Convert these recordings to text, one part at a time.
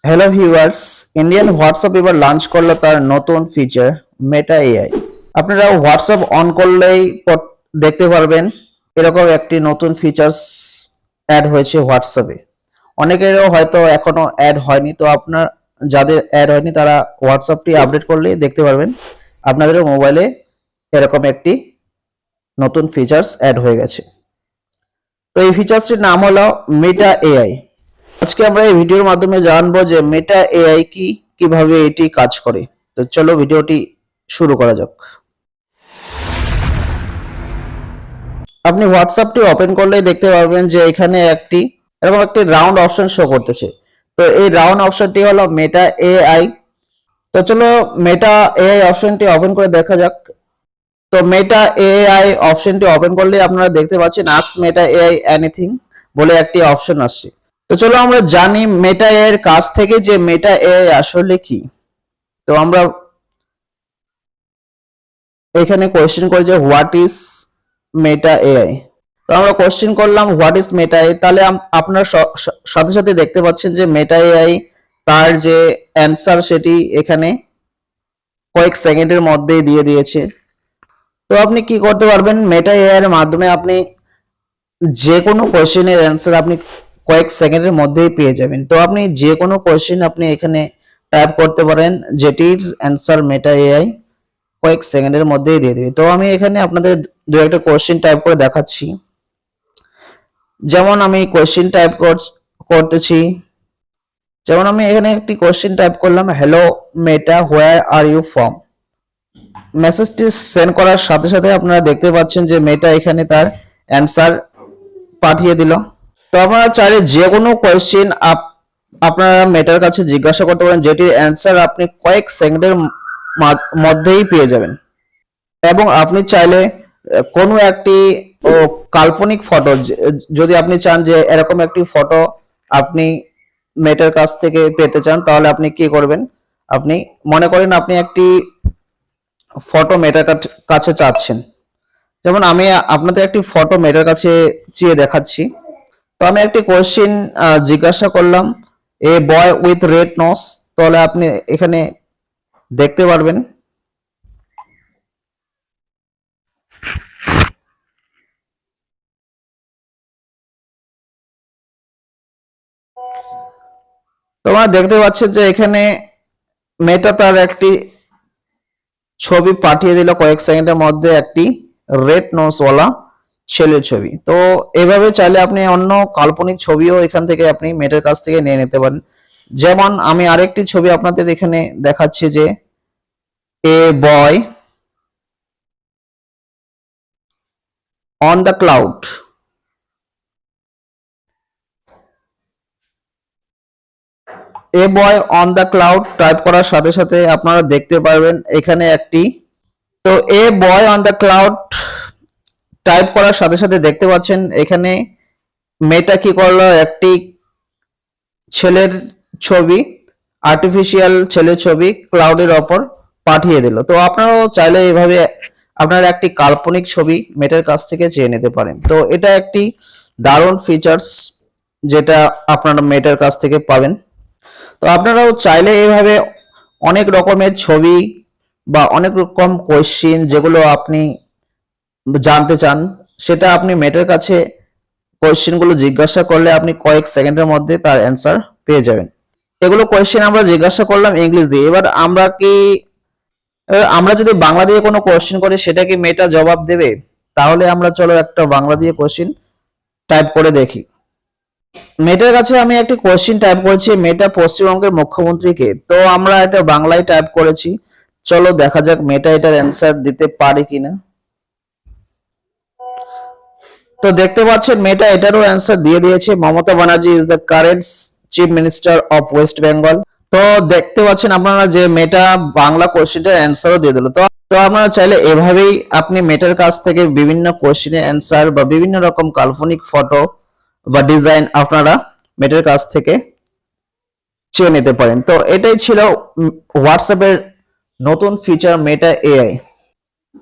Hello viewers, Indian WhatsApp এবার launch করলো তার নতুন ফিচার মেটা এআই। আপনারা হোয়াটসঅ্যাপ অন করলেই দেখতে পারবেন এরকম একটি নতুন ফিচার্স অ্যাড হয়েছে হোয়াটসঅ্যাপে। অনেকেরও হয়তো এখনো অ্যাড হয়নি, তো আপনার যাদের অ্যাড হয়নি তারা হোয়াটসঅ্যাপটি আপডেট করলেই দেখতে পারবেন আপনাদের মোবাইলে এরকম একটি নতুন ফিচার্স অ্যাড হয়ে গেছে। তো এই ফিচার্সটির নাম হলো মেটা এআই। আজকে আমরা এই ভিডিওর মাধ্যমে জানবো যে মেটা এআই কি, কিভাবে এটি কাজ করে। তো চলো ভিডিওটি শুরু করা যাক। আপনি হোয়াটসঅ্যাপটি ওপেন করলেই দেখতে পারবেন যে এখানে এরকম একটি রাউন্ড অপশন শো করতেছে। তো এই রাউন্ড অপশনটি হলো মেটা এআই। তো চলো মেটা এআই অপশনটি ওপেন করে দেখা যাক। তো মেটা এআই অপশনটি ওপেন করলে আপনারা দেখতে পাচ্ছেন আস্ক মেটা এআই এনিথিং বলে একটি অপশন আসছে। তো চলো আমরা জানি মেটা এআই এর কাছ থেকে যে মেটা এআই আসলে কি। তো আমরা এখানে কোয়েশ্চেন করি যে হোয়াট ইজ মেটা এআই। তো আমরা কোয়েশ্চেন করলাম হোয়াট ইজ মেটা এআই, তাহলে আপনারা সাথে সাথে দেখতে পাচ্ছেন যে মেটা এআই তার যে অ্যান্সার সেটি এখানে কয়েক সেকেন্ডের মধ্যেই দিয়ে দিয়েছে। তো আপনি কি করতে পারবেন, মেটা এআই এর মাধ্যমে আপনি যে কোনো কোয়েশ্চেনের অ্যান্সার আপনি কয়েক সেকেন্ডের মধ্যেই পেয়ে যাবেন। তো আপনি যে কোনো কোয়েশ্চেন আপনি এখানে টাইপ করতে পারেন, যেটির অ্যান্সার মেটা এআই কয়েক সেকেন্ডের মধ্যেই দিয়ে দেবে। তো আমি এখানে আপনাদের দু একটা কোয়েশ্চেন টাইপ করে দেখাচ্ছি। যেমন আমি কোয়েশ্চেন টাইপ করতেছি, যেমন আমি এখানে একটি কোয়েশ্চেন টাইপ করলাম, hello Meta where are you from. মেসেজটি সেন্ড করার সাথে সাথে আপনারা দেখতে পাচ্ছেন যে মেটা এখানে তার অ্যান্সার পাঠিয়ে দিল। তো আপনারা চাইলে যে কোনো কোয়েশ্চেন আপনারা মেটার কাছে জিজ্ঞাসা করতে পারেন, যেটির অ্যান্সার আপনি কয়েক সেকেন্ডের মধ্যেই পেয়ে যাবেন। এবং আপনি চাইলে কোনো একটি কাল্পনিক ফটো, যদি আপনি চান যে এরকম একটি ফটো আপনি মেটার কাছ থেকে পেতে চান, তাহলে আপনি কি করবেন, আপনি মনে করেন আপনি একটি ফটো মেটার কাছে চাচ্ছেন। যেমন আমি আপনাদের একটি ফটো মেটার কাছে চেয়ে দেখাচ্ছি। তো আমি একটি কোয়েশ্চেন জিজ্ঞাসা করলাম, এ বয় উইথ রেড নোজ। তাহলে আপনি এখানে দেখতে পারবেন তোমরা দেখতে পাচ্ছেন যে এখানে মেটা তার একটি ছবি পাঠিয়ে দিল কয়েক সেকেন্ডের মধ্যে, একটি রেড নোজওয়ালা ছেলের ছবি। তো এভাবে চাইলে আপনি অন্য কাল্পনিক ছবিও এখান থেকে আপনি মেটার কাছ থেকে নিয়ে নিতে পারেন। যেমন আমি আরেকটি ছবি আপনাদের এখানে দেখাচ্ছি যে a boy on the cloud. A boy on the cloud type করার সাথে সাথে আপনারা দেখতে পারবেন এখানে তো a boy on the cloud type করার সাথে সাথে দেখতে পাচ্ছেন এখানে মেটা কি করলো, একটি ছেলের ছবি, আর্টিফিশিয়াল ছেলের ছবি ক্লাউডের ওপর পাঠিয়ে দিল। তো আপনারাও চাইলে এইভাবে আপনারা একটি কাল্পনিক ছবি মেটার কাছ থেকে চেয়ে নিতে পারেন। তো এটা একটি দারুণ ফিচার্স যেটা আপনারা মেটার কাছ থেকে পাবেন। তো আপনারাও চাইলে এইভাবে অনেক রকমের ছবি বা অনেক রকম কোয়েশ্চেন যেগুলো আপনি জানতে চান, সেটা আপনি মেটার কাছে কোয়েশ্চেনগুলো জিজ্ঞাসা করলে আপনি কয়েক সেকেন্ডের মধ্যে তার অ্যান্সার পেয়ে যাবেন। এগুলো কোয়েশ্চেন আমরা জিজ্ঞাসা করলাম ইংলিশ দিয়ে। এবার আমরা যদি বাংলা দিয়ে কোনো কোয়েশ্চেন করি, সেটা কি মেটা জবাব দেবে? তাহলে আমরা চলো একটা বাংলা দিয়ে কোয়েশ্চেন টাইপ করে দেখি। মেটার কাছে আমি একটি কোয়েশ্চেন টাইপ করেছি, মেটা পশ্চিমবঙ্গের মুখ্যমন্ত্রীকে। তো আমরা এটা বাংলায় টাইপ করেছি, চলো দেখা যাক মেটা এটার অ্যান্সার দিতে পারে কিনা। তো দেখতে পাচ্ছেন মেটা এটারও অ্যান্সার দিয়ে দিয়েছে, Mamata Banerjee is the current chief minister of West Bengal. তো দেখতে পাচ্ছেন আপনারা যে মেটা বাংলা কোশ্চেনের অ্যান্সারও দিয়ে দিল। তো আপনারা চাইলে এভাবেই আপনি মেটার কাছ থেকে বিভিন্ন কোশ্চেনের অ্যান্সার বা বিভিন্ন রকম কাল্পনিক ফটো বা ডিজাইন আপনারা মেটার কাছ থেকে চেয়ে নিতে পারেন। তো এটাই ছিল হোয়াটসঅ্যাপের নতুন ফিচার মেটা এআই।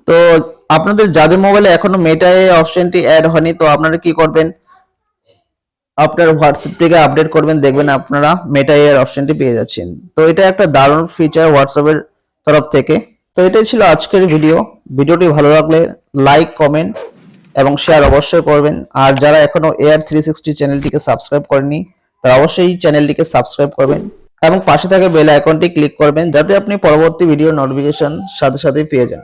তো আপনাদের যাদের মোবাইলে এখনো মেটা এআই অপশনটি অ্যাড হয়নি, তো আপনারা কি করবেন, আপনার হোয়াটসঅ্যাপটিকে আপডেট করবেন, দেখবেন আপনারা মেটা এআই অপশনটি পেয়ে যাচ্ছেন। তো এটা একটা দারুণ ফিচার হোয়াটসঅ্যাপের তরফ থেকে। তো এটাই ছিল আজকের ভিডিও। ভিডিওটি ভালো লাগলে লাইক, কমেন্ট এবং শেয়ার অবশ্যই করবেন। আর যারা এখনো AR360 চ্যানেলটিকে সাবস্ক্রাইব করেনি তারা অবশ্যই চ্যানেলটিকে সাবস্ক্রাইব করবেন এবং পাশে থাকা বেল আইকনটি ক্লিক করবেন যাতে আপনি পরবর্তী ভিডিও নোটিফিকেশন সাথে সাথে পেয়ে যান।